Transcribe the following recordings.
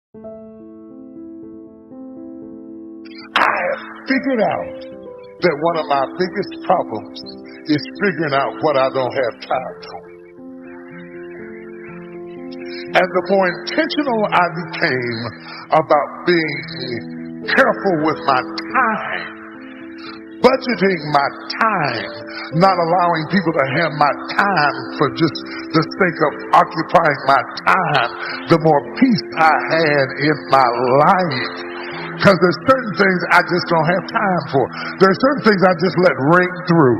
I have figured out that one of my biggest problems is figuring out what I don't have time for. And the more intentional I became about being careful with my time, budgeting my time, not allowing people to have my time for just the sake of occupying my time, the more peace I had in my life. Because there's certain things I just don't have time for. There's certain things I just let ring through.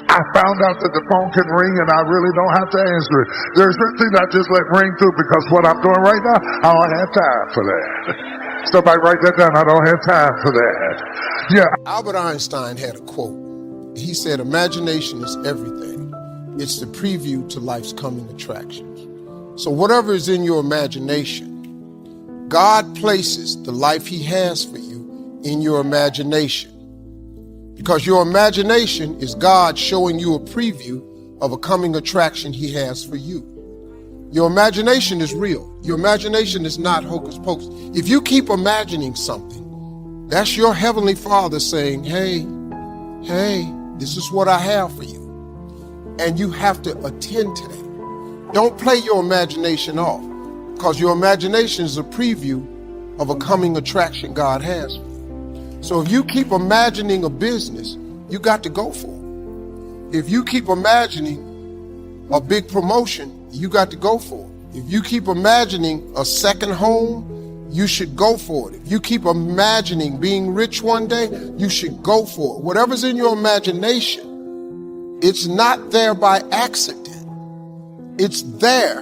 I found out that the phone can ring and I really don't have to answer it. There's certain things I just let ring through because what I'm doing right now, I don't have time for that. Somebody write that down. I don't have time for that. Yeah. Albert Einstein had a quote. He said, imagination is everything. It's the preview to life's coming attractions. So whatever is in your imagination, God places the life he has for you in your imagination. Because your imagination is God showing you a preview of a coming attraction he has for you. Your imagination is real. Your imagination is not hocus pocus. If you keep imagining something, that's your heavenly Father saying, hey, this is what I have for you. And you have to attend to that. Don't play your imagination off, because your imagination is a preview of a coming attraction God has for you. So if you keep imagining a business, you got to go for it. If you keep imagining a big promotion, you got to go for it. If you keep imagining a second home, you should go for it. If you keep imagining being rich one day, you should go for it. Whatever's in your imagination, it's not there by accident. It's there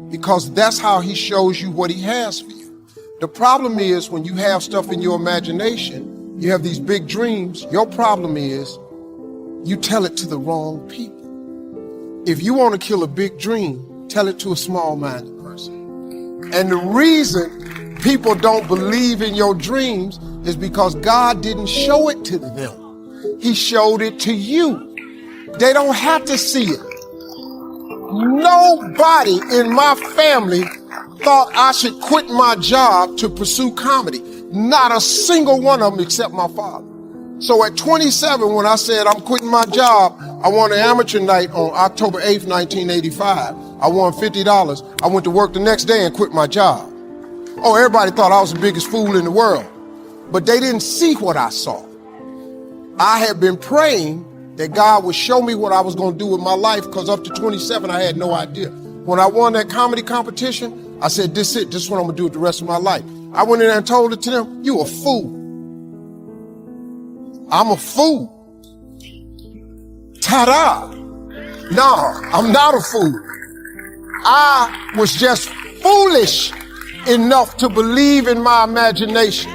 because that's how he shows you what he has for you. The problem is when you have stuff in your imagination, you have these big dreams, your problem is you tell it to the wrong people. If you want to kill a big dream, tell it to a small-minded person. And the reason people don't believe in your dreams is because God didn't show it to them. He showed it to you. They don't have to see it. Nobody in my family thought I should quit my job to pursue comedy. Not a single one of them except my father. So at 27, when I said I'm quitting my job, I won an amateur night on October 8th, 1985. I won $50. I went to work the next day and quit my job. Oh, everybody thought I was the biggest fool in the world, but they didn't see what I saw. I had been praying that God would show me what I was going to do with my life, because up to 27, I had no idea. When I won that comedy competition, I said, this is it. This is what I'm going to do with the rest of my life. I went in there and told it to them, you a fool. I'm a fool. Ta-da. No, I'm not a fool. I was just foolish enough to believe in my imagination.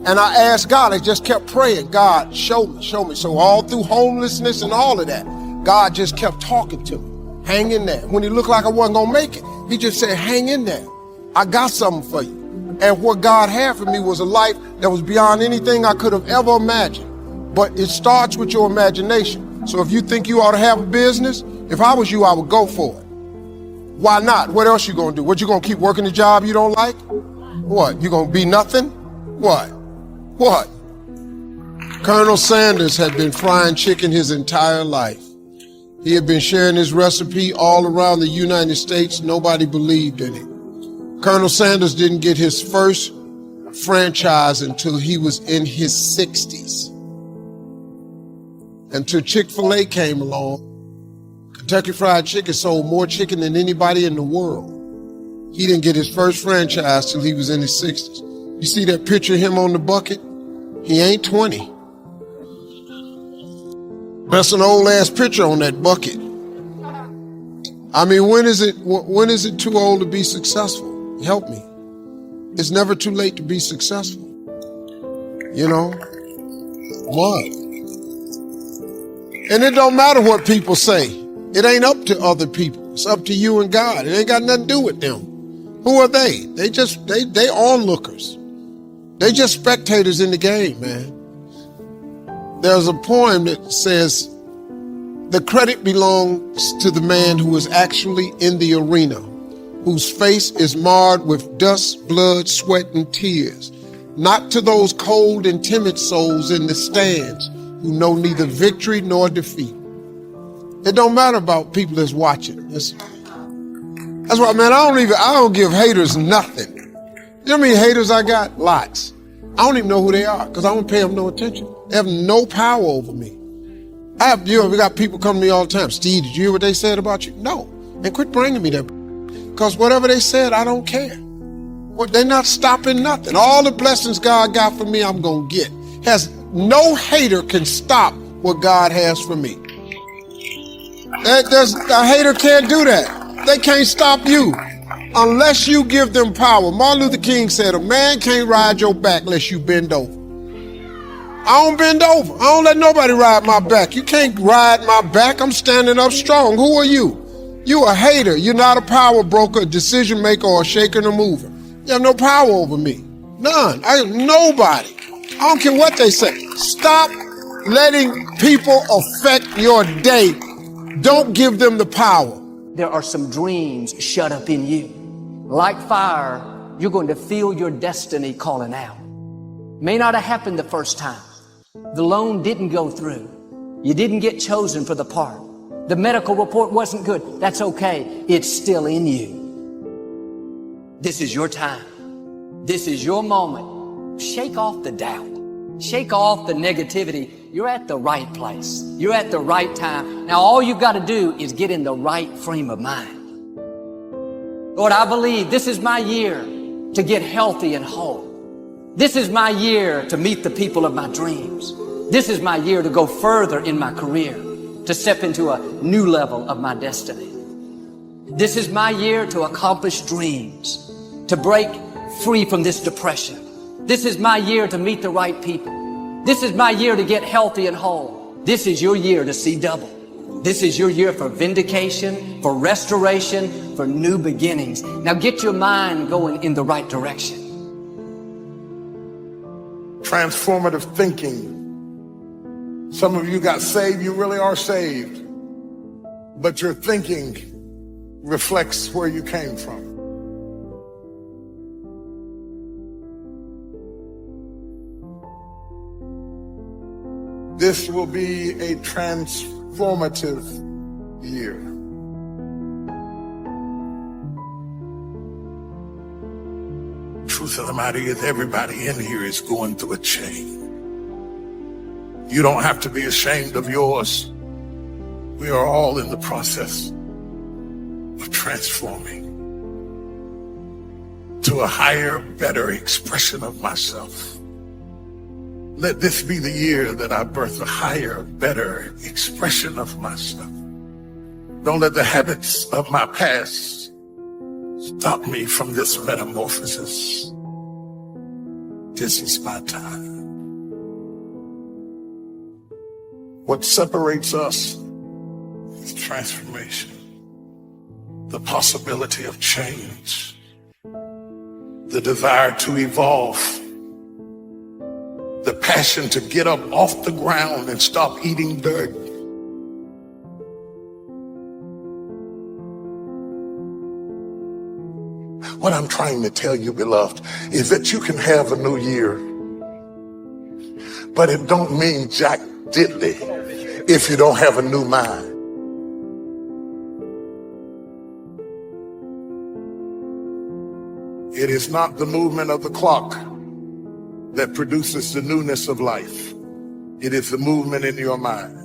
And I asked God, I just kept praying, God, show me, show me. So all through homelessness and all of that, God just kept talking to me. Hang in there. When it looked like I wasn't going to make it, he just said, hang in there. I got something for you. And what God had for me was a life that was beyond anything I could have ever imagined. But it starts with your imagination. So if you think you ought to have a business, if I was you, I would go for it. Why not? What else you going to do? What, you going to keep working a job you don't like? What, you going to be nothing? What? Colonel Sanders had been frying chicken his entire life. He had been sharing his recipe all around the United States. Nobody believed in it. Colonel Sanders didn't get his first franchise until he was in his 60s. Until Chick-fil-A came along. Kentucky Fried Chicken sold more chicken than anybody in the world. He didn't get his first franchise till he was in his 60s. You see that picture of him on the bucket? He ain't 20. That's an old ass picture on that bucket. I mean, when is it too old to be successful? Help me. It's never too late to be successful. You know? What? And it don't matter what people say. It ain't up to other people. It's up to you and God. It ain't got nothing to do with them. Who are they? They onlookers. They just spectators in the game, man. There's a poem that says, the credit belongs to the man who is actually in the arena, whose face is marred with dust, blood, sweat, and tears. Not to those cold and timid souls in the stands who know neither victory nor defeat. It don't matter about people that's watching. That's why, man, I don't give haters nothing. You know how many haters I got? Lots. I don't even know who they are because I don't pay them no attention. They have no power over me. We got people come to me all the time. Steve, did you hear what they said about you? No. And quit bringing me that. Because whatever they said, I don't care. Well, they're not stopping nothing. All the blessings God got for me, I'm going to get. No hater can stop what God has for me. A hater can't do that. They can't stop you unless you give them power. Martin Luther King said, a man can't ride your back unless you bend over. I don't bend over. I don't let nobody ride my back. You can't ride my back. I'm standing up strong. Who are you? You a hater. You're not a power broker, a decision maker, or a shaker and a mover. You have no power over me. None. Nobody. I don't care what they say. Stop letting people affect your day. Don't give them the power. There are some dreams shut up in you. Like fire, you're going to feel your destiny calling out. May not have happened the first time. The loan didn't go through. You didn't get chosen for the part. The medical report wasn't good. That's okay. It's still in you. This is your time. This is your moment. Shake off the doubt. Shake off the negativity. You're at the right place. You're at the right time. Now all you've got to do is get in the right frame of mind. Lord, I believe this is my year to get healthy and whole. This is my year to meet the people of my dreams. This is my year to go further in my career, to step into a new level of my destiny. This is my year to accomplish dreams, to break free from this depression. This is my year to meet the right people. This is my year to get healthy and whole. This is your year to see double. This is your year for vindication, for restoration, for new beginnings. Now get your mind going in the right direction. Transformative thinking. Some of you got saved, you really are saved, but your thinking reflects where you came from. This will be a transformative year. Truth of the matter is, everybody in here is going through a change. You don't have to be ashamed of yours. We are all in the process of transforming to a higher, better expression of myself. Let this be the year that I birth a higher, better expression of myself. Don't let the habits of my past stop me from this metamorphosis. This is my time. What separates us is transformation, the possibility of change, the desire to evolve, the passion to get up off the ground and stop eating dirt. What I'm trying to tell you, beloved, is that you can have a new year, but it don't mean jack diddly if you don't have a new mind. It is not the movement of the clock that produces the newness of life. It is the movement in your mind.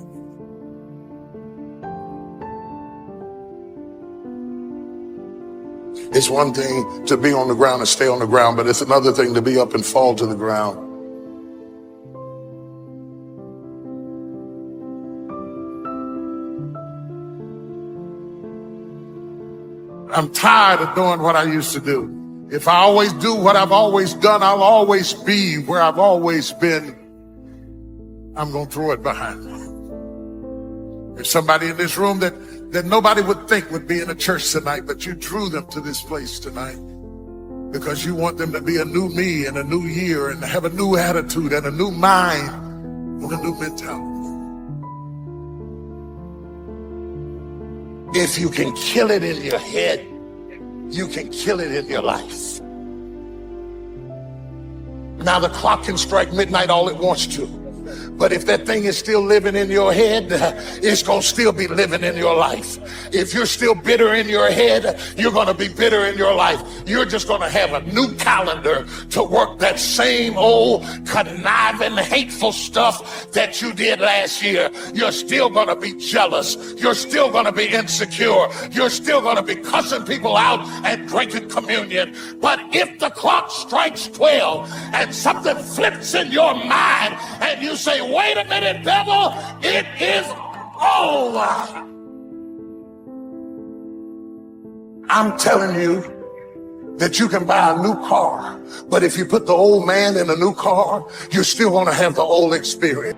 It's one thing to be on the ground and stay on the ground, but it's another thing to be up and fall to the ground. I'm tired of doing what I used to do. If I always do what I've always done, I'll always be where I've always been. I'm going to throw it behind me. There's somebody in this room that nobody would think would be in a church tonight, but you drew them to this place tonight because you want them to be a new me in a new year and have a new attitude and a new mind and a new mentality. If you can kill it in your head, you can kill it in your life. Now the clock can strike midnight all it wants to, but if that thing is still living in your head, it's going to still be living in your life. If you're still bitter in your head, you're going to be bitter in your life. You're just going to have a new calendar to work that same old conniving, hateful stuff that you did last year. You're still going to be jealous. You're still going to be insecure. You're still going to be cussing people out and drinking communion. But if the clock strikes 12 and something flips in your mind and you say, wait a minute, devil, it is over. I'm telling you that you can buy a new car, but if you put the old man in a new car, you're still going to have the old experience.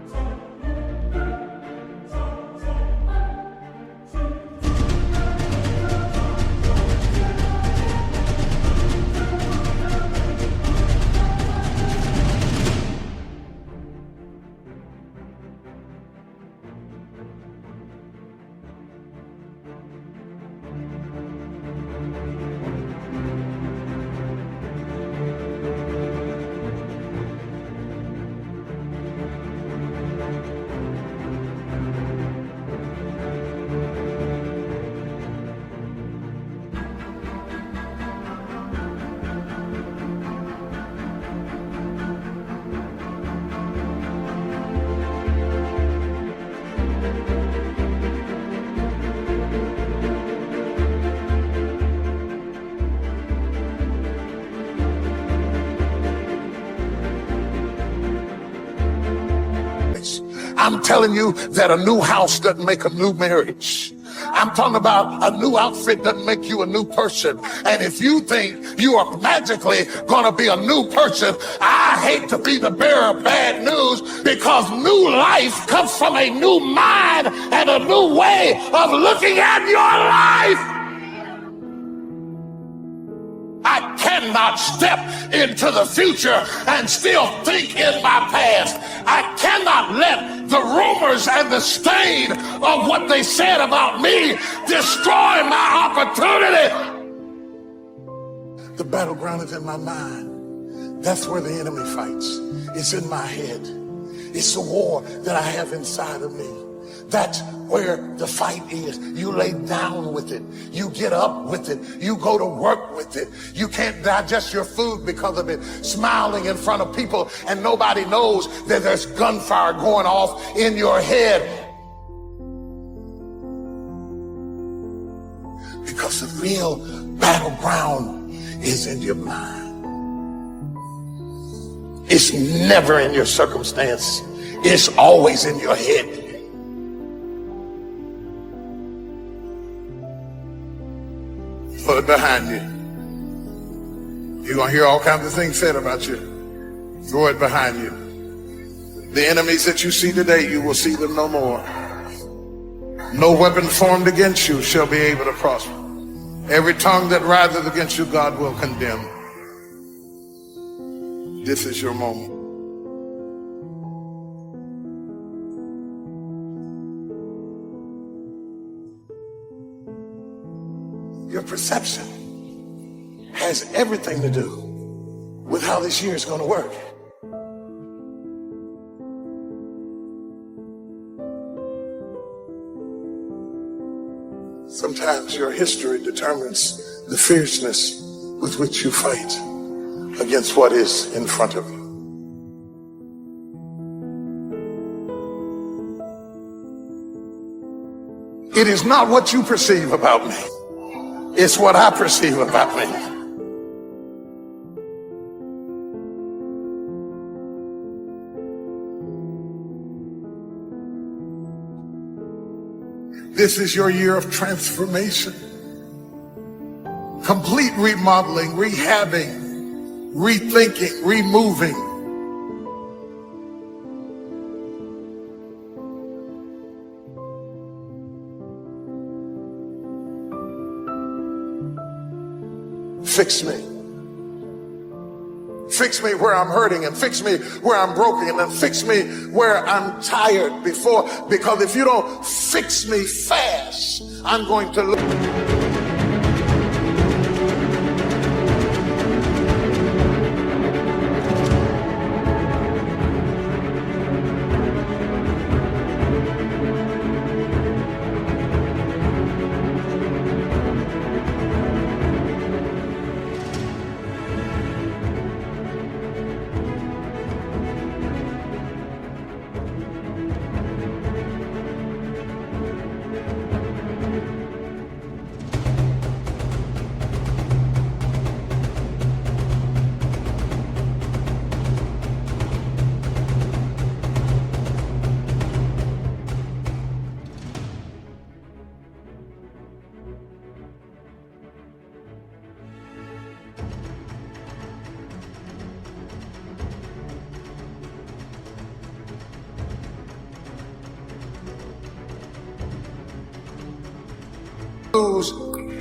I'm telling you that a new house doesn't make a new marriage. I'm talking about a new outfit doesn't make you a new person. And if you think you are magically going to be a new person, I hate to be the bearer of bad news, because new life comes from a new mind and a new way of looking at your life. I cannot step into the future and still think in my past. I cannot let the rumors and the stain of what they said about me destroy my opportunity. The battleground is in my mind. That's where the enemy fights. It's in my head. It's the war that I have inside of me. That's where the fight is. You lay down with it. You get up with it. You go to work with it. You can't digest your food because of it. Smiling in front of people and nobody knows that there's gunfire going off in your head. Because the real battleground is in your mind. It's never in your circumstance. It's always in your head. Throw it behind you. You're going to hear all kinds of things said about you. Throw it behind you. The enemies that you see today, you will see them no more. No weapon formed against you shall be able to prosper. Every tongue that riseth against you, God will condemn. This is your moment. Your perception has everything to do with how this year is going to work. Sometimes your history determines the fierceness with which you fight against what is in front of you. It is not what you perceive about me. It's what I perceive about me. This is your year of transformation. Complete remodeling, rehabbing, rethinking, removing. Fix me. Fix me where I'm hurting, and fix me where I'm broken, and then fix me where I'm tired before. Because if you don't fix me fast, I'm going to lose.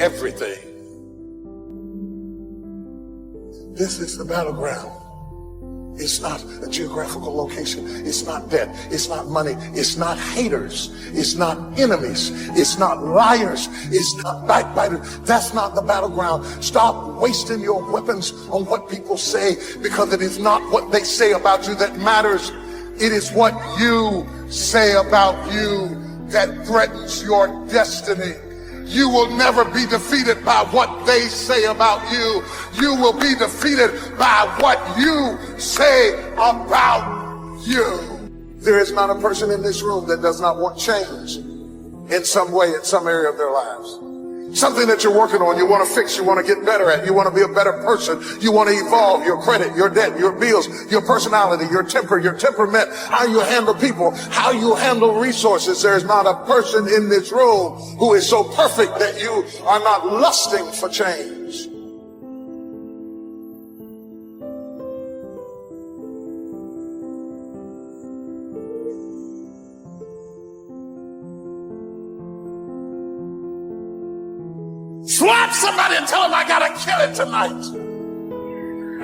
everything. This is the battleground. It's not a geographical location. It's not debt. It's not money. It's not haters. It's not enemies. It's not liars. It's not backbiters. That's not the battleground. Stop wasting your weapons on what people say, because it is not what they say about you that matters. It is what you say about you that threatens your destiny. You will never be defeated by what they say about you. You will be defeated by what you say about you. There is not a person in this room that does not want change in some way, in some area of their lives. Something that you're working on, you want to fix, you want to get better at, you want to be a better person, you want to evolve your credit, your debt, your bills, your personality, your temper, your temperament, how you handle people, how you handle resources. There's not a person in this room who is so perfect that you are not lusting for change. Slap somebody and tell them, I gotta kill it tonight.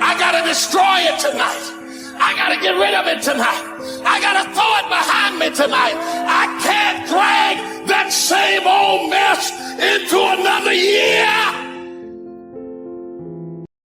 I gotta destroy it tonight. I gotta get rid of it tonight. I gotta throw it behind me tonight. I can't drag that same old mess into another year.